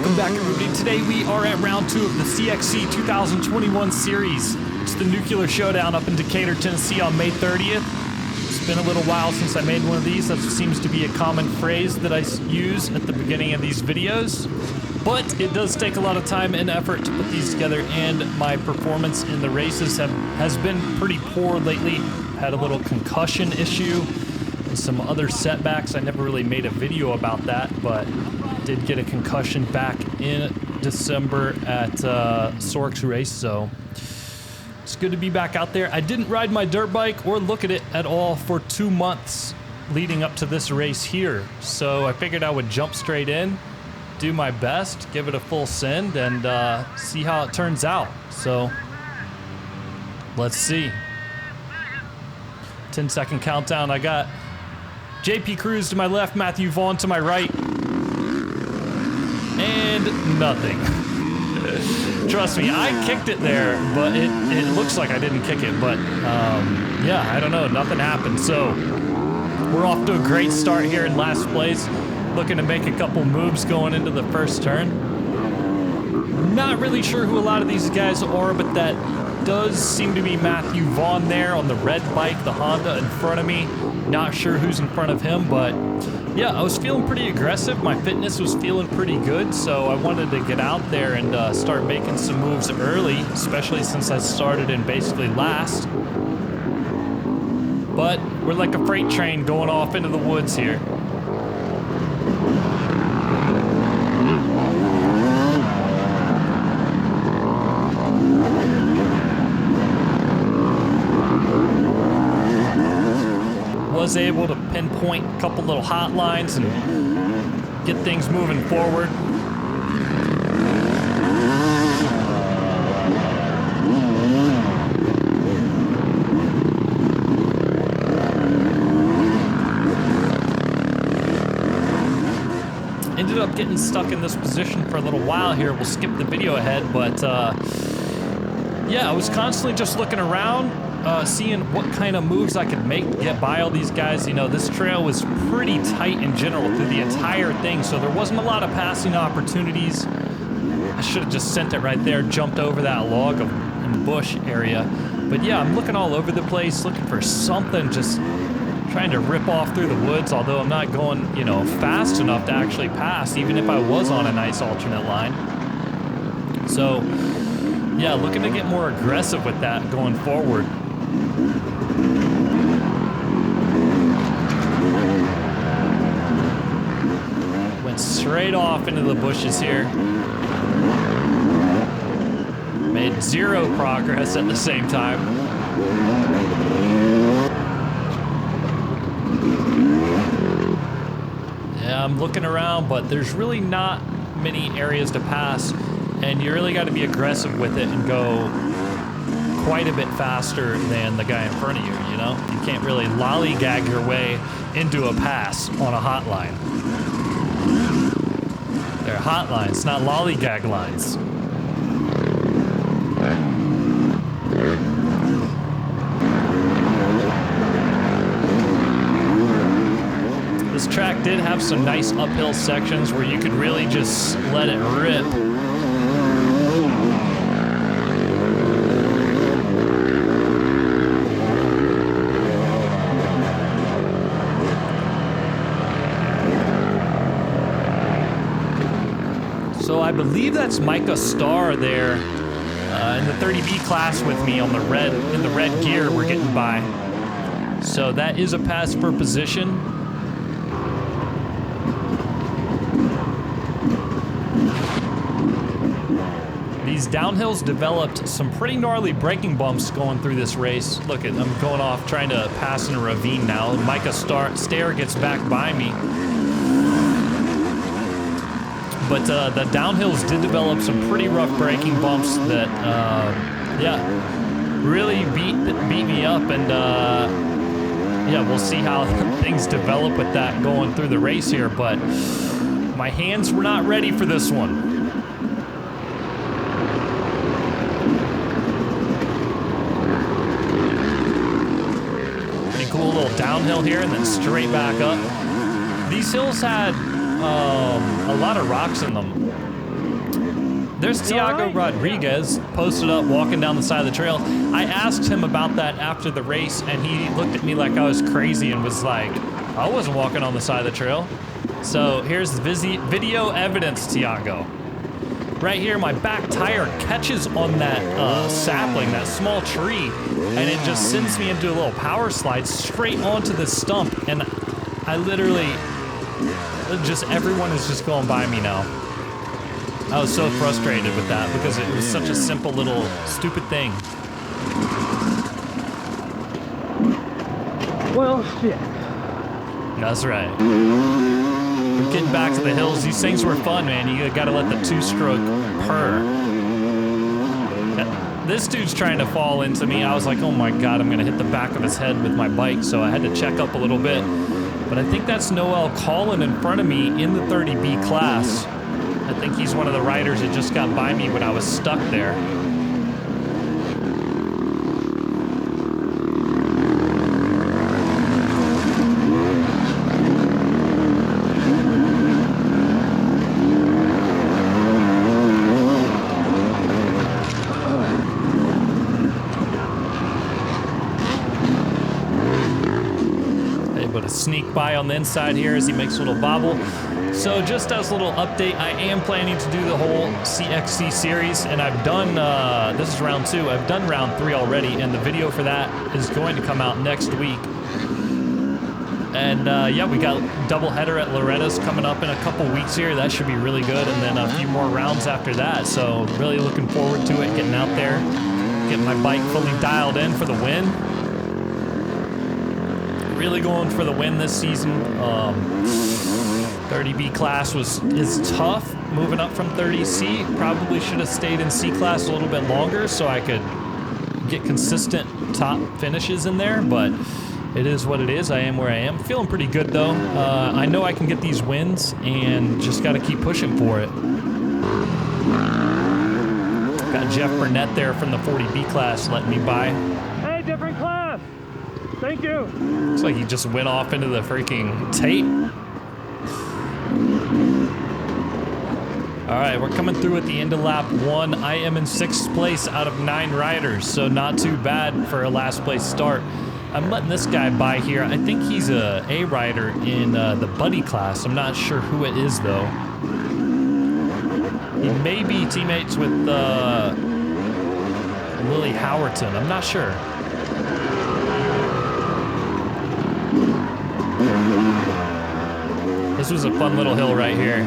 Welcome back, everybody. Today we are at round 2 of the CXC 2021 series. It's the Nuclear Showdown up in Decatur, Tennessee on May 30th. It's been a little while since I made one of these. That seems to be a common phrase that I use at the beginning of these videos. But it does take a lot of time and effort to put these together, and my performance in the races has been pretty poor lately. Had a little concussion issue and some other setbacks. I never really made a video about that, but did get a concussion back in December at Sork's race, so it's good to be back out there. I didn't ride my dirt bike or look at it at all for 2 months leading up to this race here, so I figured I would jump straight in, do my best, give it a full send, and see how it turns out. So let's see. 10-second countdown. I got JP Cruz to my left, Matthew Vaughn to my right, and nothing. Trust me, I kicked it there, but it looks like I didn't kick it, but yeah, I don't know, nothing happened. So we're off to a great start here in last place, looking to make a couple moves going into the first turn. Not really sure who a lot of these guys are, but that does seem to be Matthew Vaughn there on the red bike, the Honda in front of me. Not sure who's in front of him, but yeah, I was feeling pretty aggressive. My fitness was feeling pretty good, so I wanted to get out there and start making some moves early, especially since I started in basically last. But we're like a freight train going off into the woods here. Was able to pinpoint a couple little hot lines and get things moving forward. Ended up getting stuck in this position for a little while here. We'll skip the video ahead, but yeah, I was constantly just looking around, seeing what kind of moves I could make to get by all these guys. You know, this trail was pretty tight in general through the entire thing, so there wasn't a lot of passing opportunities. I should have just sent it right there, jumped over that log and bush area. But yeah, I'm looking all over the place, looking for something, just trying to rip off through the woods, although I'm not going, you know, fast enough to actually pass, even if I was on a nice alternate line. So yeah, looking to get more aggressive with that going forward. Went straight off into the bushes here. Made zero progress at the same time. Yeah, I'm looking around, but there's really not many areas to pass, and you really got to be aggressive with it and go quite a bit faster than the guy in front of you, you know? You can't really lollygag your way into a pass on a hot line. They're hot lines, not lollygag lines. This track did have some nice uphill sections where you could really just let it rip. So I believe that's Micah Starr there in the 30B class with me on the red, in the red gear we're getting by. So that is a pass for position. These downhills developed some pretty gnarly braking bumps going through this race. Look at, I'm going off trying to pass in a ravine now. Micah Starr gets back by me. But the downhills did develop some pretty rough braking bumps that, yeah, really beat me up. And yeah, we'll see how things develop with that going through the race here. But my hands were not ready for this one. Pretty cool little downhill here and then straight back up. These hills had a lot of rocks in them. There's Tiago Rodriguez posted up walking down the side of the trail. I asked him about that after the race, and he looked at me like I was crazy and was like, I wasn't walking on the side of the trail. So here's video evidence, Tiago. Right here, my back tire catches on that sapling, that small tree, and it just sends me into a little power slide straight onto the stump, and I literally, everyone is just going by me now. I was so frustrated with that because it was such a simple little stupid thing. Well, shit. That's right. We're getting back to the hills. These things were fun, man. You gotta let the two-stroke purr. This dude's trying to fall into me. I was like, oh my God, I'm gonna hit the back of his head with my bike, so I had to check up a little bit. But I think that's Noel Collin in front of me in the 30B class. I think he's one of the riders that just got by me when I was stuck there. Able to sneak by on the inside here as he makes a little bobble. So just as a little update, I am planning to do the whole CXC series, and I've done, this is round 2, I've done round 3 already, and the video for that is going to come out next week. And yeah, we got doubleheader at Loretta's coming up in a couple weeks here. That should be really good, and then a few more rounds after that. So really looking forward to it, getting out there, getting my bike fully dialed in for the win. Really going for the win this season. 30B class is tough, moving up from 30C. Probably should have stayed in C class a little bit longer so I could get consistent top finishes in there, but it is what it is. I am where I am. Feeling pretty good though. I know I can get these wins and just got to keep pushing for it. Got Jeff Burnett there from the 40B class letting me by. Hey, different class. Thank you. Looks like he just went off into the freaking tape. All right, we're coming through at the end of lap 1. I am in 6th place out of 9 riders, so not too bad for a last place start. I'm letting this guy by here. I think he's a rider in the buddy class. I'm not sure who it is though. He may be teammates with Lily Howerton. I'm not sure. This was a fun little hill right here.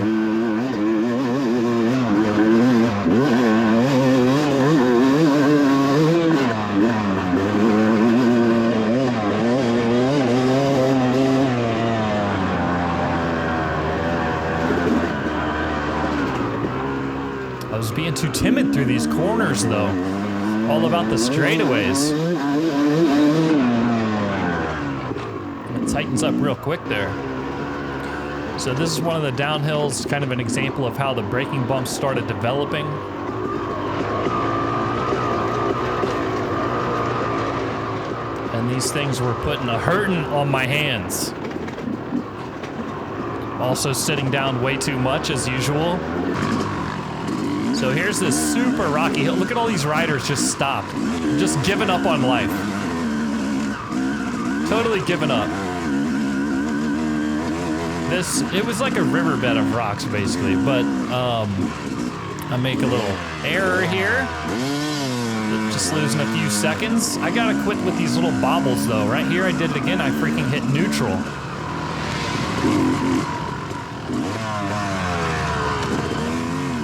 I was being too timid through these corners though. All about the straightaways. It tightens up real quick there. So this is one of the downhills, kind of an example of how the braking bumps started developing. And these things were putting a hurting on my hands. Also sitting down way too much as usual. So here's this super rocky hill. Look at all these riders just stopped. Just giving up on life. Totally giving up. It was like a riverbed of rocks basically, but I make a little error here. Just losing a few seconds. I gotta quit with these little bobbles though. Right here I did it again, I freaking hit neutral.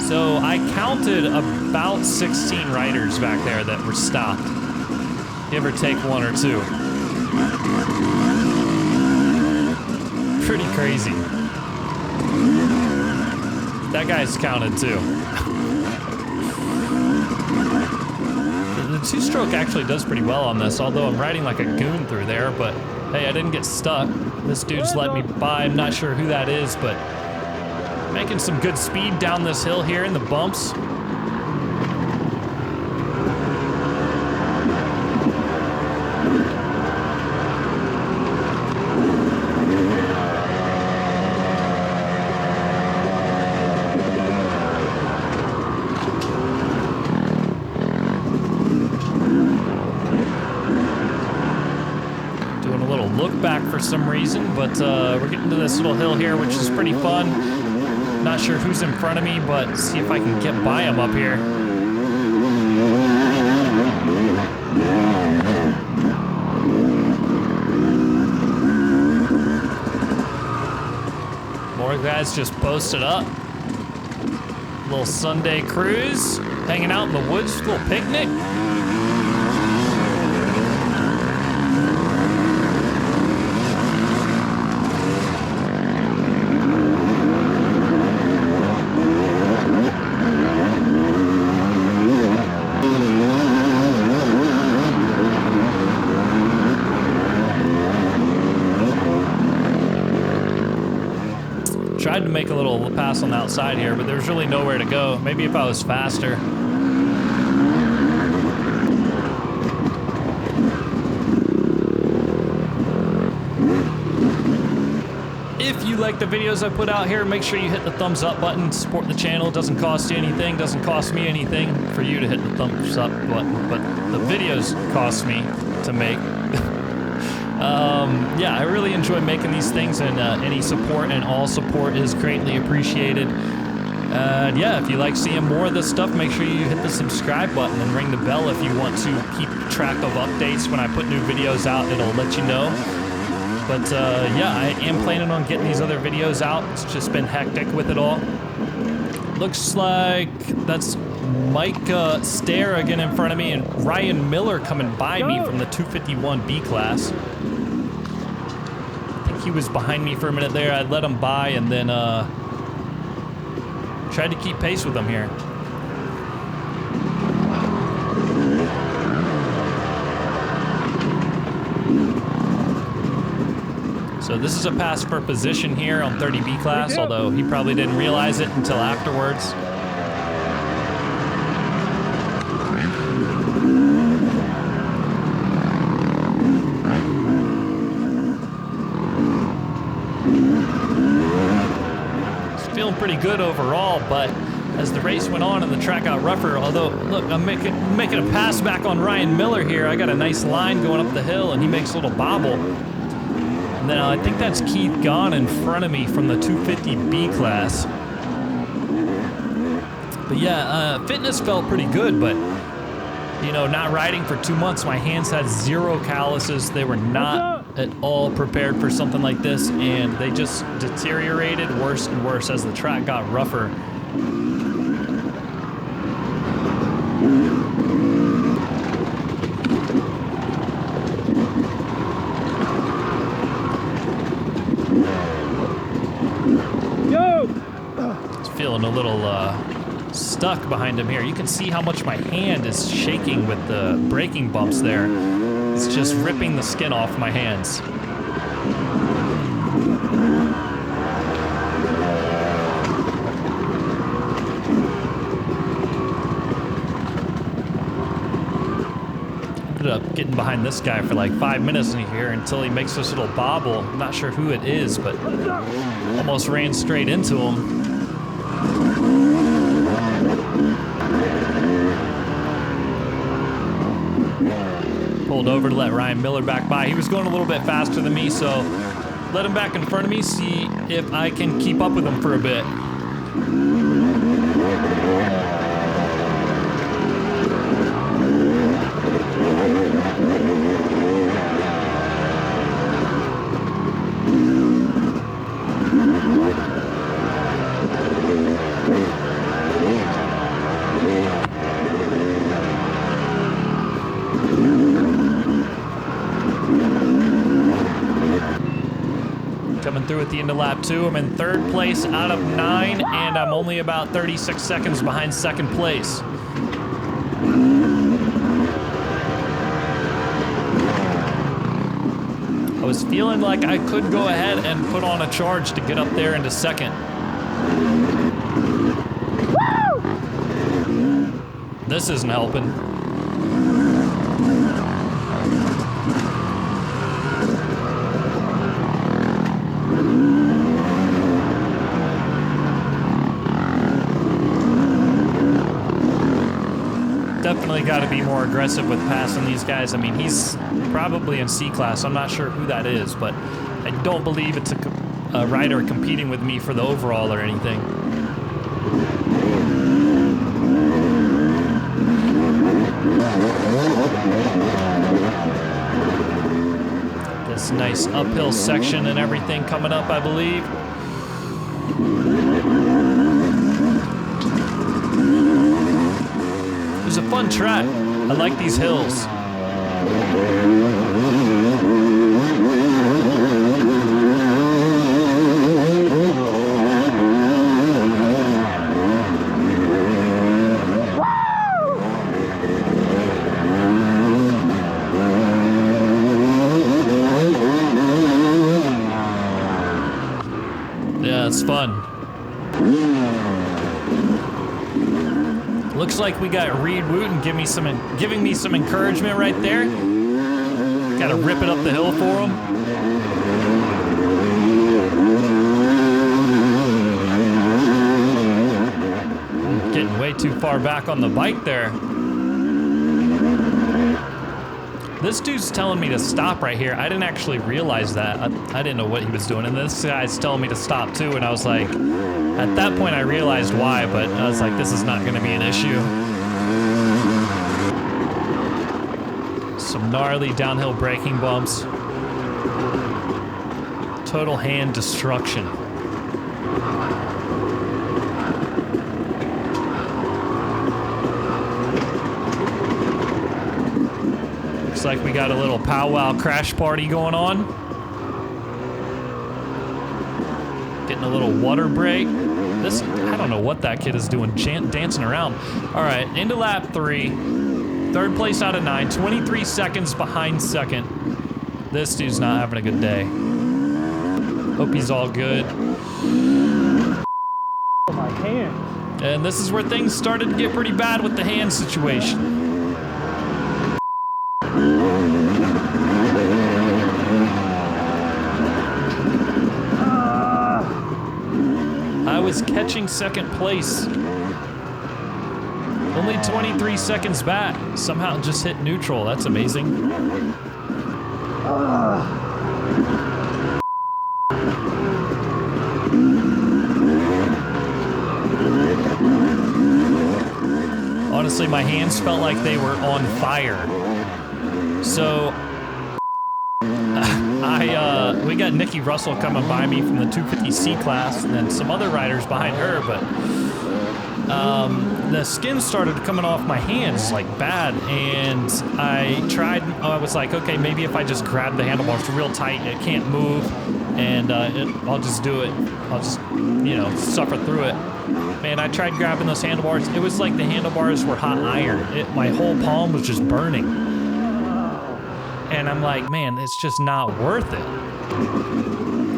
So I counted about 16 riders back there that were stopped. Give or take 1 or 2. Pretty crazy. That guy's counted too. The 2-stroke actually does pretty well on this, although I'm riding like a goon through there, but hey, I didn't get stuck. This dude's let me by. I'm not sure who that is, but making some good speed down this hill here in the bumps. some reason, but we're getting to this little hill here, which is pretty fun. Not sure who's in front of me, but see if I can get by him up here. More guys just posted up. Little Sunday cruise, hanging out in the woods, little picnic. Tried to make a little pass on the outside here, but there's really nowhere to go. Maybe if I was faster. If you like the videos I put out here, make sure you hit the thumbs up button. Support the channel. It doesn't cost you anything. Doesn't cost me anything for you to hit the thumbs up button, but the videos cost me to make. Yeah, I really enjoy making these things, and any support and all support is greatly appreciated. Yeah, if you like seeing more of this stuff, make sure you hit the subscribe button and ring the bell if you want to keep track of updates. When I put new videos out, it'll let you know. But yeah, I am planning on getting these other videos out. It's just been hectic with it all. Looks like that's Mike Stair again in front of me, and Ryan Miller coming by me from the 251B class. I think he was behind me for a minute there. I let him by and then tried to keep pace with him here. So this is a pass for position here on 30B class, although he probably didn't realize it until afterwards. Feeling pretty good overall, but as the race went on and the track got rougher, although, look, I'm making a pass back on Ryan Miller here. I got a nice line going up the hill, and he makes a little bobble. And then I think that's Keith Gahn in front of me from the 250B class. But yeah, fitness felt pretty good, but, you know, not riding for 2 months, my hands had 0 calluses. They were not at all prepared for something like this, and they just deteriorated worse and worse as the track got rougher. Feeling a little stuck behind him here. You can see how much my hand is shaking with the braking bumps there. It's just ripping the skin off my hands. Ended up getting behind this guy for like 5 minutes in here until he makes this little bobble. I'm not sure who it is, but almost ran straight into him. Pulled over to let Ryan Miller back by. He was going a little bit faster than me, so let him back in front of me, see if I can keep up with him for a bit. Coming through at the end of lap 2. I'm in 3rd place out of 9, and I'm only about 36 seconds behind 2nd place. I was feeling like I could go ahead and put on a charge to get up there into 2nd. This isn't helping. Definitely got to be more aggressive with passing these guys. I mean, he's probably in C class. I'm not sure who that is, but I don't believe it's a rider competing with me for the overall or anything. This nice uphill section and everything coming up, I believe. It was a fun track. I like these hills. Yeah, it's fun. Looks like we got Reed Wooten giving me some encouragement right there. Gotta rip it up the hill for him. Getting way too far back on the bike there. This dude's telling me to stop right here. I didn't actually realize that. I didn't know what he was doing. And this guy's telling me to stop too. And I was like, at that point I realized why, but I was like, this is not gonna be an issue. Some gnarly downhill braking bumps. Total hand destruction. Looks like we got a little powwow crash party going on. Getting a little water break. This, I don't know what that kid is doing, dancing around. All right, into lap 3. Third place out of 9, 23 seconds behind second. This dude's not having a good day. Hope he's all good. My hand. And this is where things started to get pretty bad with the hand situation. I was catching second place. Only 23 seconds back. Somehow just hit neutral. That's amazing. Honestly, my hands felt like they were on fire. So we got Nikki Russell coming by me from the 250C class, and then some other riders behind her, but the skin started coming off my hands like bad, and I was like, okay, maybe if I just grab the handlebars real tight, it can't move, and I'll just do it. I'll just, suffer through it. Man, I tried grabbing those handlebars. It was like the handlebars were hot iron. My whole palm was just burning. And I'm like, man, it's just not worth it.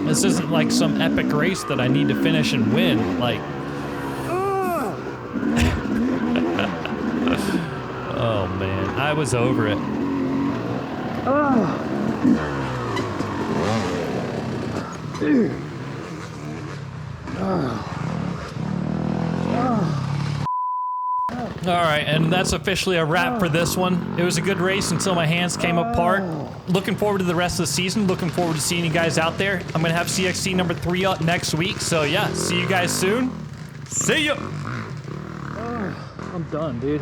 This isn't like some epic race that I need to finish and win. Like, oh man, I was over it. All right, and that's officially a wrap for this one. It was a good race until my hands came apart. Looking forward to the rest of the season. Looking forward to seeing you guys out there. I'm going to have CXC number 3 up next week. So yeah, see you guys soon. See ya. I'm done, dude.